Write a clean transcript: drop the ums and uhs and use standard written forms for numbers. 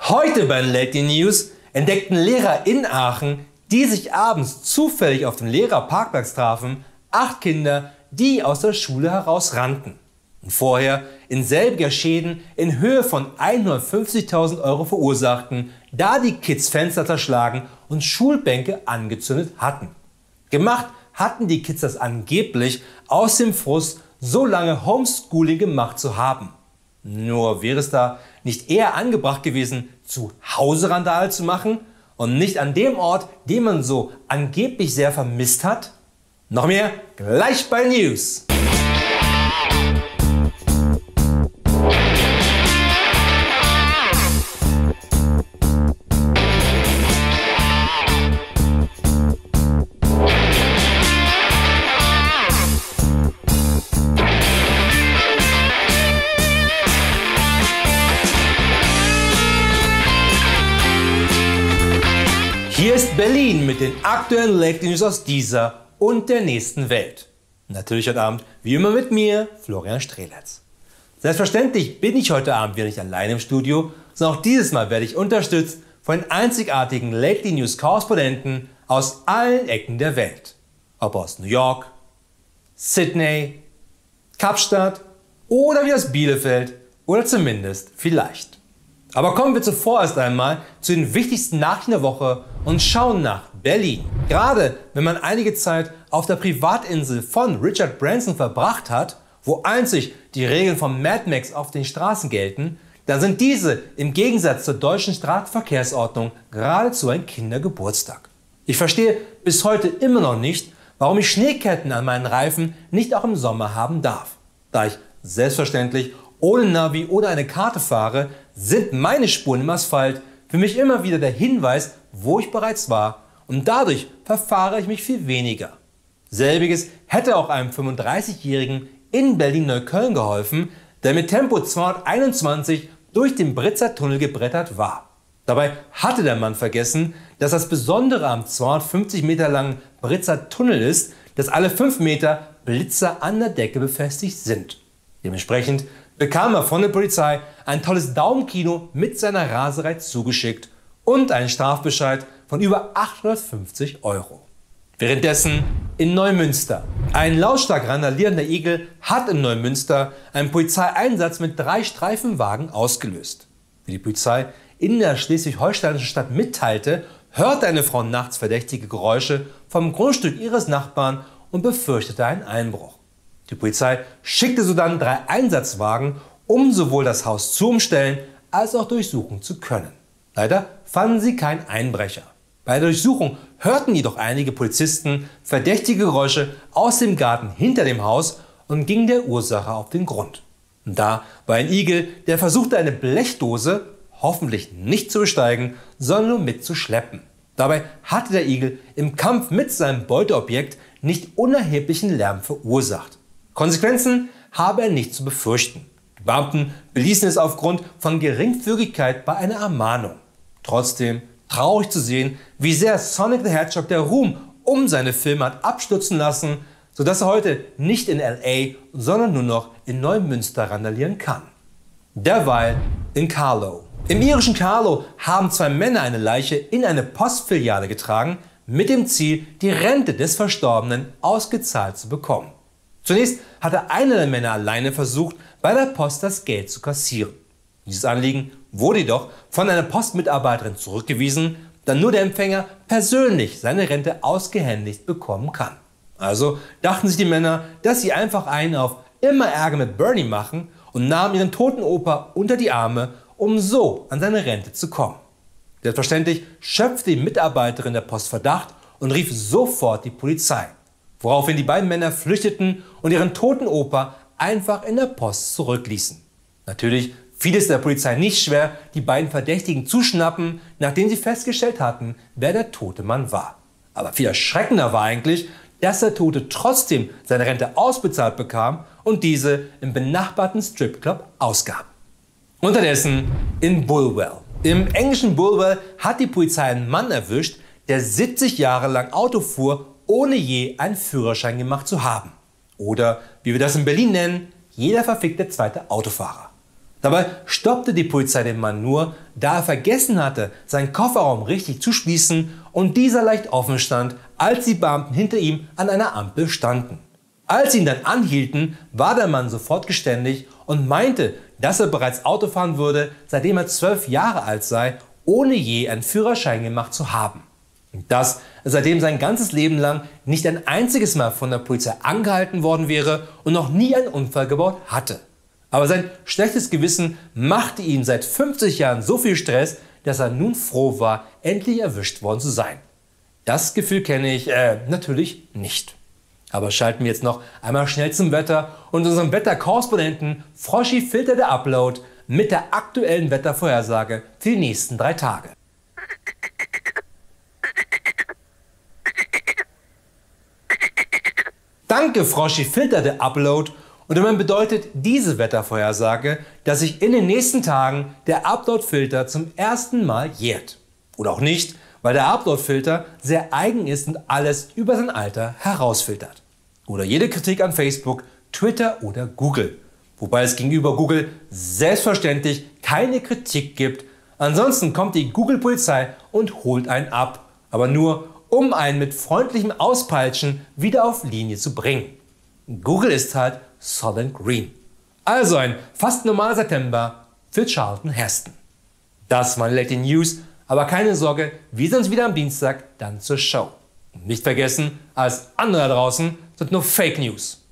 Heute bei den Late News entdeckten Lehrer in Aachen, die sich abends zufällig auf dem Lehrerparkplatz trafen, 8 Kinder, die aus der Schule heraus rannten und vorher in selbiger Schäden in Höhe von 150.000 € verursachten, da die Kids Fenster zerschlagen und Schulbänke angezündet hatten. Gemacht hatten die Kids das angeblich aus dem Frust, so lange Homeschooling gemacht zu haben. Nur wäre es da nicht eher angebracht gewesen, zu Hause Randale zu machen und nicht an dem Ort, den man so angeblich sehr vermisst hat? Noch mehr gleich bei News. Hier ist Berlin mit den aktuellen Late News aus dieser und der nächsten Welt. Natürlich heute Abend wie immer mit mir, Florian Strehlitz. Selbstverständlich bin ich heute Abend wieder nicht allein im Studio, sondern auch dieses Mal werde ich unterstützt von den einzigartigen Late News Korrespondenten aus allen Ecken der Welt. Ob aus New York, Sydney, Kapstadt oder wie aus Bielefeld oder zumindest vielleicht. Aber kommen wir zuvorerst einmal zu den wichtigsten Nachrichten der Woche und schauen nach Berlin. Gerade wenn man einige Zeit auf der Privatinsel von Richard Branson verbracht hat, wo einzig die Regeln von Mad Max auf den Straßen gelten, dann sind diese im Gegensatz zur deutschen Straßenverkehrsordnung geradezu ein Kindergeburtstag. Ich verstehe bis heute immer noch nicht, warum ich Schneeketten an meinen Reifen nicht auch im Sommer haben darf. Da ich selbstverständlich ohne Navi oder eine Karte fahre, sind meine Spuren im Asphalt für mich immer wieder der Hinweis, wo ich bereits war, und dadurch verfahre ich mich viel weniger. Selbiges hätte auch einem 35-Jährigen in Berlin-Neukölln geholfen, der mit Tempo 221 durch den Britzer Tunnel gebrettert war. Dabei hatte der Mann vergessen, dass das Besondere am 250 Meter langen Britzer Tunnel ist, dass alle 5 Meter Blitzer an der Decke befestigt sind. Dementsprechend bekam er von der Polizei ein tolles Daumenkino mit seiner Raserei zugeschickt und einen Strafbescheid von über 850 €. Währenddessen in Neumünster. Ein lautstark randalierender Igel hat in Neumünster einen Polizeieinsatz mit 3 Streifenwagen ausgelöst. Wie die Polizei in der schleswig-holsteinischen Stadt mitteilte, hörte eine Frau nachts verdächtige Geräusche vom Grundstück ihres Nachbarn und befürchtete einen Einbruch. Die Polizei schickte sodann 3 Einsatzwagen, um sowohl das Haus zu umstellen als auch durchsuchen zu können. Leider fanden sie keinen Einbrecher. Bei der Durchsuchung hörten jedoch einige Polizisten verdächtige Geräusche aus dem Garten hinter dem Haus und gingen der Ursache auf den Grund. Und da war ein Igel, der versuchte, eine Blechdose hoffentlich nicht zu besteigen, sondern nur mitzuschleppen. Dabei hatte der Igel im Kampf mit seinem Beuteobjekt nicht unerheblichen Lärm verursacht. Konsequenzen habe er nicht zu befürchten. Die Beamten beließen es aufgrund von Geringfügigkeit bei einer Ermahnung. Trotzdem traurig zu sehen, wie sehr Sonic the Hedgehog der Ruhm um seine Filme hat abstürzen lassen, sodass er heute nicht in LA, sondern nur noch in Neumünster randalieren kann. Derweil in Carlow. Im irischen Carlow haben 2 Männer eine Leiche in eine Postfiliale getragen, mit dem Ziel, die Rente des Verstorbenen ausgezahlt zu bekommen. Zunächst hatte einer der Männer alleine versucht, bei der Post das Geld zu kassieren. Dieses Anliegen wurde jedoch von einer Postmitarbeiterin zurückgewiesen, da nur der Empfänger persönlich seine Rente ausgehändigt bekommen kann. Also dachten sich die Männer, dass sie einfach einen auf immer Ärger mit Bernie machen und nahmen ihren toten Opa unter die Arme, um so an seine Rente zu kommen. Selbstverständlich schöpfte die Mitarbeiterin der Post Verdacht und rief sofort die Polizei, woraufhin die beiden Männer flüchteten und ihren toten Opa einfach in der Post zurückließen. Natürlich fiel es der Polizei nicht schwer, die beiden Verdächtigen zu schnappen, nachdem sie festgestellt hatten, wer der tote Mann war. Aber viel erschreckender war eigentlich, dass der Tote trotzdem seine Rente ausbezahlt bekam und diese im benachbarten Stripclub ausgab. Unterdessen in Bulwell. Im englischen Bulwell hat die Polizei einen Mann erwischt, der 70 Jahre lang Auto fuhr, ohne je einen Führerschein gemacht zu haben. Oder, wie wir das in Berlin nennen, jeder verfickte zweite Autofahrer. Dabei stoppte die Polizei den Mann nur, da er vergessen hatte, seinen Kofferraum richtig zu schließen und dieser leicht offen stand, als die Beamten hinter ihm an einer Ampel standen. Als sie ihn dann anhielten, war der Mann sofort geständig und meinte, dass er bereits Auto fahren würde, seitdem er 12 Jahre alt sei, ohne je einen Führerschein gemacht zu haben. Und dass er seitdem sein ganzes Leben lang nicht ein einziges Mal von der Polizei angehalten worden wäre und noch nie einen Unfall gebaut hatte. Aber sein schlechtes Gewissen machte ihm seit 50 Jahren so viel Stress, dass er nun froh war, endlich erwischt worden zu sein. Das Gefühl kenne ich natürlich nicht. Aber schalten wir jetzt noch einmal schnell zum Wetter und unserem Wetterkorrespondenten Froschi Filter der Upload mit der aktuellen Wettervorhersage für die nächsten 3 Tage. Danke Froschi Filter der Upload. Und immerhin bedeutet diese Wettervorhersage, dass sich in den nächsten Tagen der Upload-Filter zum ersten Mal jährt. Oder auch nicht, weil der Upload-Filter sehr eigen ist und alles über sein Alter herausfiltert. Oder jede Kritik an Facebook, Twitter oder Google. Wobei es gegenüber Google selbstverständlich keine Kritik gibt. Ansonsten kommt die Google-Polizei und holt einen ab. Aber nur, um einen mit freundlichem Auspeitschen wieder auf Linie zu bringen. Google ist halt Southern Green. Also ein fast normaler September für Charlton Heston. Das waren Late News, aber keine Sorge, wir sehen uns wieder am Dienstag dann zur Show. Und nicht vergessen, alles andere da draußen sind nur Fake News.